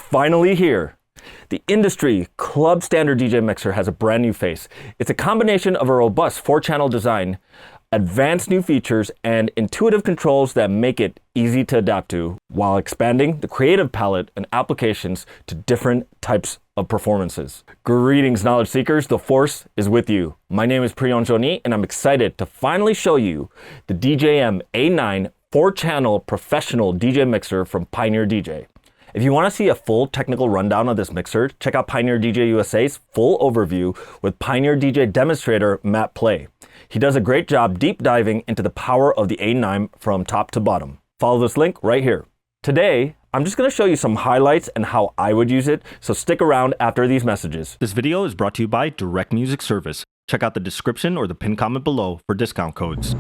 finally here. The industry club standard DJ mixer has a brand new face. It's a combination of a robust 4-channel design, advanced new features, and intuitive controls that make it easy to adapt to, while expanding the creative palette and applications to different types of performances. Greetings, knowledge seekers. The force is with you. My name is Priyon Joni, and I'm excited to finally show you the DJM-A9 4-channel professional DJ mixer from Pioneer DJ. If you want to see a full technical rundown of this mixer, check out Pioneer DJ USA's full overview with Pioneer DJ demonstrator Matt Play. He does a great job deep diving into the power of the A9 from top to bottom. Follow this link right here. Today, I'm just going to show you some highlights and how I would use it, so stick around after these messages. This video is brought to you by Direct Music Service. Check out the description or the pinned comment below for discount codes.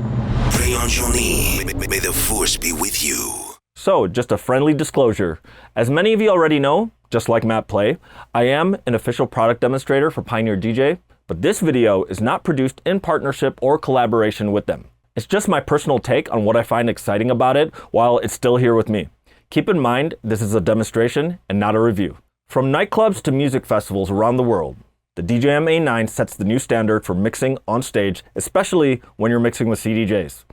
Priyon Joni, may the force be with you. So, just a friendly disclosure. As many of you already know, just like Matt Play, I am an official product demonstrator for Pioneer DJ, but this video is not produced in partnership or collaboration with them. It's just my personal take on what I find exciting about it while it's still here with me. Keep in mind, this is a demonstration and not a review. From nightclubs to music festivals around the world, the DJM-A9 sets the new standard for mixing on stage, especially when you're mixing with CDJs.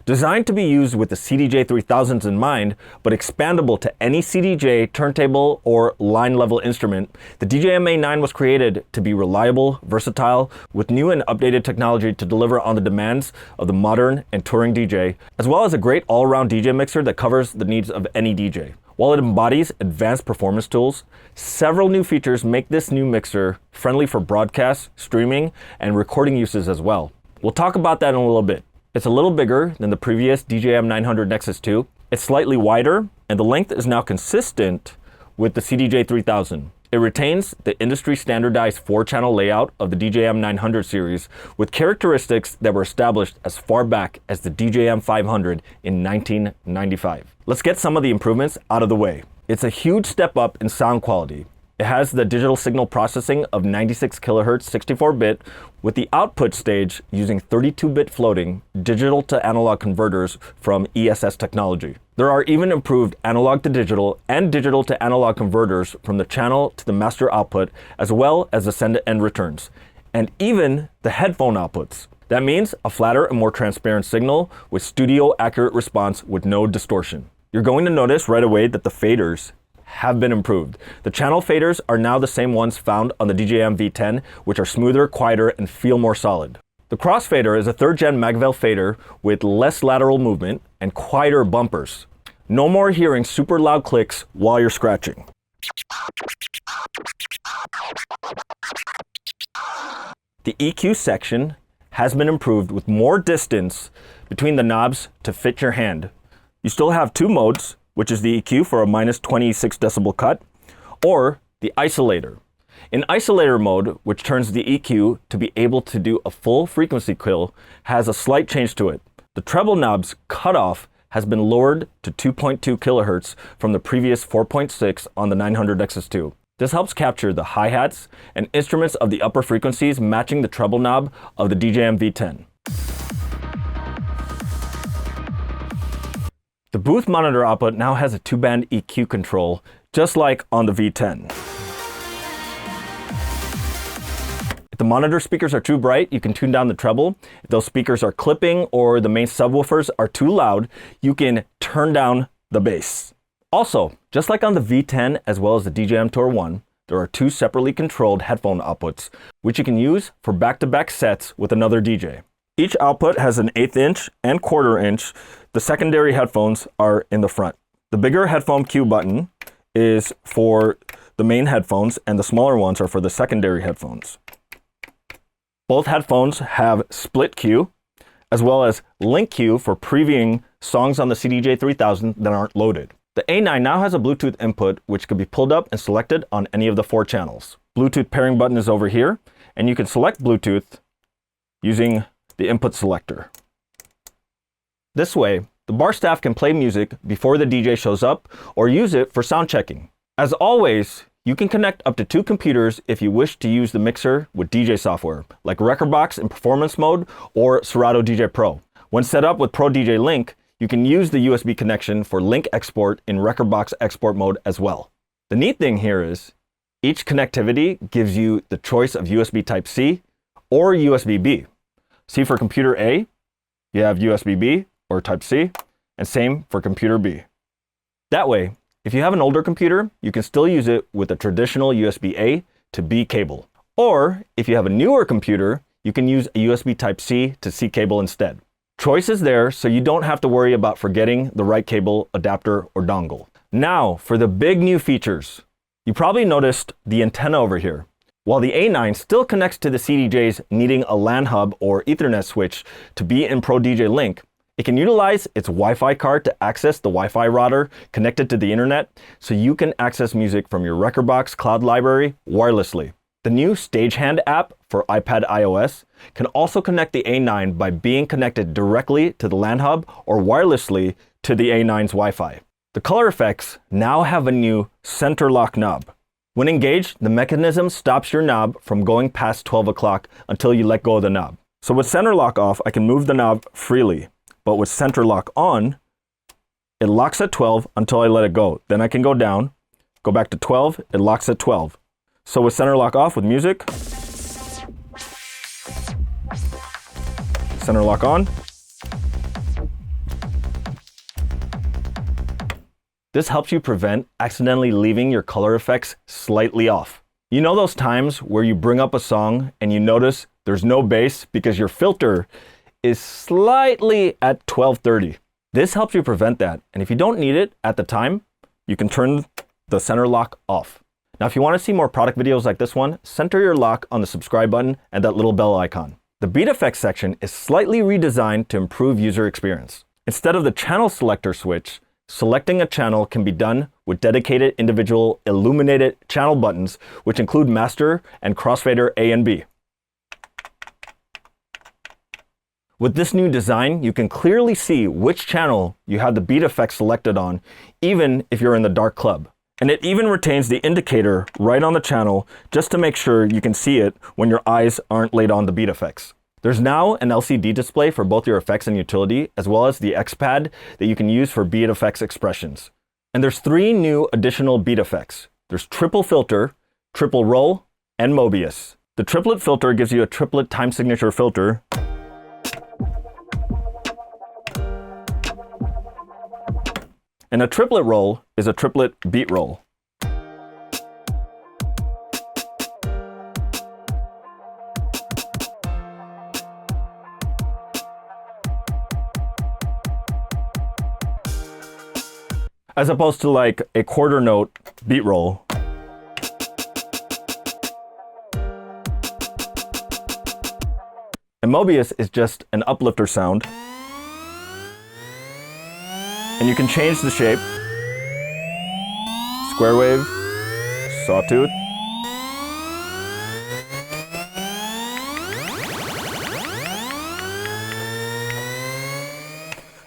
Designed to be used with the CDJ 3000s in mind, but expandable to any CDJ, turntable, or line-level instrument, the DJM-A9 was created to be reliable, versatile, with new and updated technology to deliver on the demands of the modern and touring DJ, as well as a great all-around DJ mixer that covers the needs of any DJ. While it embodies advanced performance tools, several new features make this new mixer friendly for broadcast, streaming, and recording uses as well. We'll talk about that in a little bit. It's a little bigger than the previous DJM-900 Nexus 2. It's slightly wider, and the length is now consistent with the CDJ 3000. It retains the industry standardized 4-channel layout of the DJM-900 series with characteristics that were established as far back as the DJM-500 in 1995. Let's get some of the improvements out of the way. It's a huge step up in sound quality. It has the digital signal processing of 96 kHz 64-bit with the output stage using 32-bit floating digital to analog converters from ESS technology. There are even improved analog to digital and digital to analog converters from the channel to the master output, as well as the send-to-end returns, and even the headphone outputs. That means a flatter and more transparent signal with studio accurate response with no distortion. You're going to notice right away that the faders have been improved. The channel faders are now the same ones found on the DJM V10, which are smoother, quieter, and feel more solid. The crossfader is a 3rd-gen Magvel fader with less lateral movement and quieter bumpers. No more hearing super loud clicks while you're scratching. The EQ section has been improved with more distance between the knobs to fit your hand. You still have 2 modes, which is the EQ for a minus 26 decibel cut, or the isolator. In isolator mode, which turns the EQ to be able to do a full frequency kill, has a slight change to it. The treble knob's cutoff has been lowered to 2.2 kHz from the previous 4.6 on the 900 Nexus 2. This helps capture the hi-hats and instruments of the upper frequencies matching the treble knob of the DJM V10. The booth monitor output now has a 2-band EQ control, just like on the V10. If the monitor speakers are too bright, you can tune down the treble. If those speakers are clipping or the main subwoofers are too loud, you can turn down the bass. Also, just like on the V10 as well as the DJM Tour 1, there are 2 separately controlled headphone outputs, which you can use for back-to-back sets with another DJ. Each output has an 1/8 inch and 1/4 inch. The secondary headphones are in the front. The bigger headphone cue button is for the main headphones, and the smaller ones are for the secondary headphones. Both headphones have split cue, as well as link cue for previewing songs on the CDJ 3000 that aren't loaded. The A9 now has a Bluetooth input, which can be pulled up and selected on any of the 4 channels. Bluetooth pairing button is over here, and you can select Bluetooth using the input selector. This way, the bar staff can play music before the DJ shows up or use it for sound checking. As always, you can connect up to 2 computers if you wish to use the mixer with DJ software, like Rekordbox in performance mode or Serato DJ Pro. When set up with Pro DJ Link, you can use the USB connection for link export in Rekordbox export mode as well. The neat thing here is each connectivity gives you the choice of USB Type-C or USB-B. See, for computer A, you have USB-B or Type-C, and same for computer B. That way, if you have an older computer, you can still use it with a traditional USB-A to B cable. Or if you have a newer computer, you can use a USB Type-C to C cable instead. Choice is there, so you don't have to worry about forgetting the right cable, adapter, or dongle. Now, for the big new features. You probably noticed the antenna over here. While the A9 still connects to the CDJs needing a LAN hub or Ethernet switch to be in Pro DJ Link, it can utilize its Wi-Fi card to access the Wi-Fi router connected to the internet, so you can access music from your Rekordbox cloud library wirelessly. The new Stagehand app for iPad iOS can also connect the A9 by being connected directly to the LAN hub or wirelessly to the A9's Wi-Fi. The color effects now have a new center lock knob. When engaged, the mechanism stops your knob from going past 12 o'clock until you let go of the knob. So with center lock off, I can move the knob freely, but with center lock on, it locks at 12 until I let it go. Then I can go down, go back to 12, it locks at 12. So with center lock off with music, center lock on. This helps you prevent accidentally leaving your color effects slightly off. You know those times where you bring up a song and you notice there's no bass because your filter is slightly at 1230. This helps you prevent that. And if you don't need it at the time, you can turn the center lock off. Now, if you want to see more product videos like this one, center your lock on the subscribe button and that little bell icon. The beat effects section is slightly redesigned to improve user experience. Instead of the channel selector switch, selecting a channel can be done with dedicated individual illuminated channel buttons, which include master and crossfader A and B. With this new design, you can clearly see which channel you have the beat effect selected on, even if you're in the dark club. And it even retains the indicator right on the channel just to make sure you can see it when your eyes aren't laid on the beat effects. There's now an LCD display for both your effects and utility, as well as the X-Pad that you can use for beat effects expressions. And there's 3 new additional beat effects. There's triple filter, triple roll, and Mobius. The triplet filter gives you a triplet time signature filter. And a triplet roll is a triplet beat roll. As opposed to like a quarter note beat roll. And Mobius is just an uplifter sound. And you can change the shape. Square wave, sawtooth.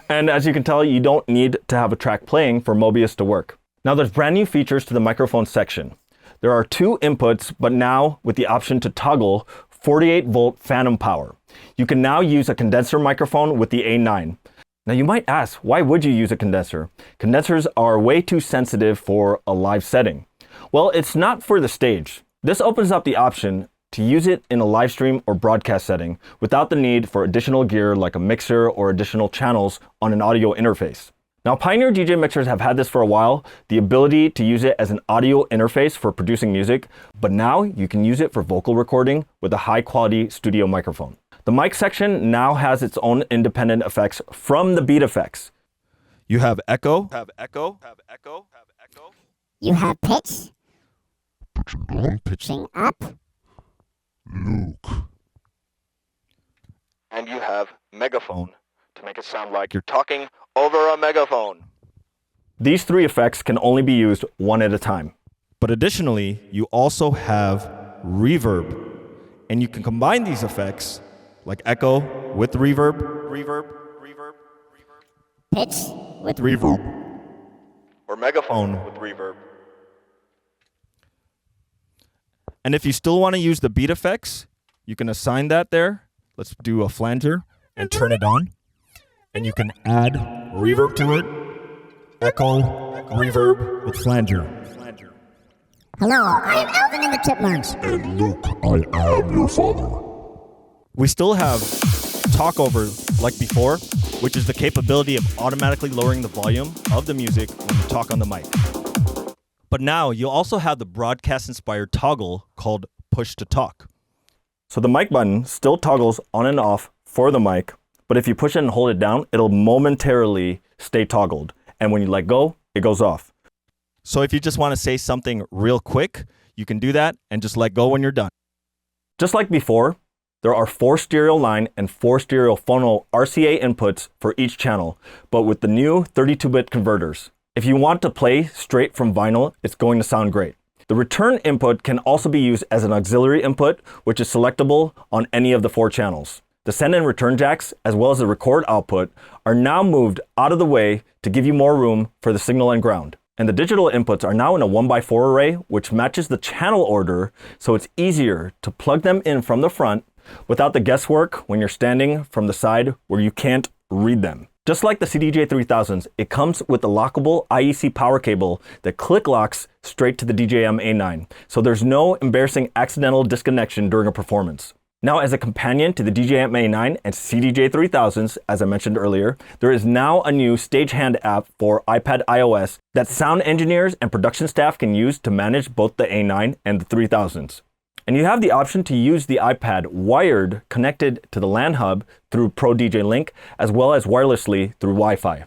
And as you can tell, you don't need to have a track playing for Mobius to work. Now there's brand new features to the microphone section. There are 2 inputs, but now with the option to toggle 48 volt phantom power. You can now use a condenser microphone with the A9. Now you might ask, why would you use a condenser? Condensers are way too sensitive for a live setting. Well, it's not for the stage. This opens up the option to use it in a live stream or broadcast setting without the need for additional gear like a mixer or additional channels on an audio interface. Now, Pioneer DJ mixers have had this for a while, the ability to use it as an audio interface for producing music, but now you can use it for vocal recording with a high quality studio microphone. The mic section now has its own independent effects from the beat effects. You have echo, You have pitch, pitching up, Luke. And you have megaphone to make it sound like you're talking over a megaphone. These 3 effects can only be used one at a time. But additionally, you also have reverb. And you can combine these effects like echo with reverb, pitch with reverb, or megaphone with reverb. And if you still want to use the beat effects, you can assign that there. Let's do a flanger and turn it on. And you can add reverb to it, echo, reverb with flanger. Hello, I am Alvin and the Chipmunks. And Luke, I am your father. We still have talkover like before, which is the capability of automatically lowering the volume of the music when you talk on the mic. But now you'll also have the broadcast-inspired toggle called push to talk. So the mic button still toggles on and off for the mic, but if you push it and hold it down, it'll momentarily stay toggled. And when you let go, it goes off. So if you just want to say something real quick, you can do that and just let go when you're done. Just like before, there are 4 stereo line and 4 stereo phono RCA inputs for each channel, but with the new 32-bit converters. If you want to play straight from vinyl, it's going to sound great. The return input can also be used as an auxiliary input, which is selectable on any of the 4 channels. The send and return jacks, as well as the record output, are now moved out of the way to give you more room for the signal and ground. And the digital inputs are now in a 1x4 array, which matches the channel order, so it's easier to plug them in from the front without the guesswork when you're standing from the side where you can't read them. Just like the CDJ3000s, it comes with a lockable IEC power cable that click locks straight to the DJM-A9, so there's no embarrassing accidental disconnection during a performance. Now, as a companion to the DJM-A9 and CDJ3000s, as I mentioned earlier, there is now a new Stagehand app for iPad iOS that sound engineers and production staff can use to manage both the A9 and the 3000s. And you have the option to use the iPad wired connected to the LAN hub through Pro DJ Link, as well as wirelessly through Wi-Fi.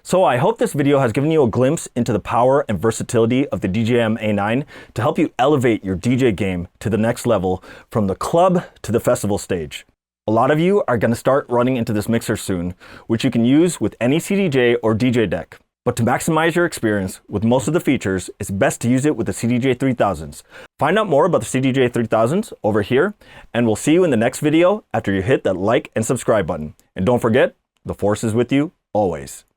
So I hope this video has given you a glimpse into the power and versatility of the DJM-A9 to help you elevate your DJ game to the next level from the club to the festival stage. A lot of you are going to start running into this mixer soon, which you can use with any CDJ or DJ deck. But to maximize your experience with most of the features, it's best to use it with the CDJ3000s. Find out more about the CDJ3000s over here, and we'll see you in the next video after you hit that like and subscribe button. And don't forget, the force is with you always.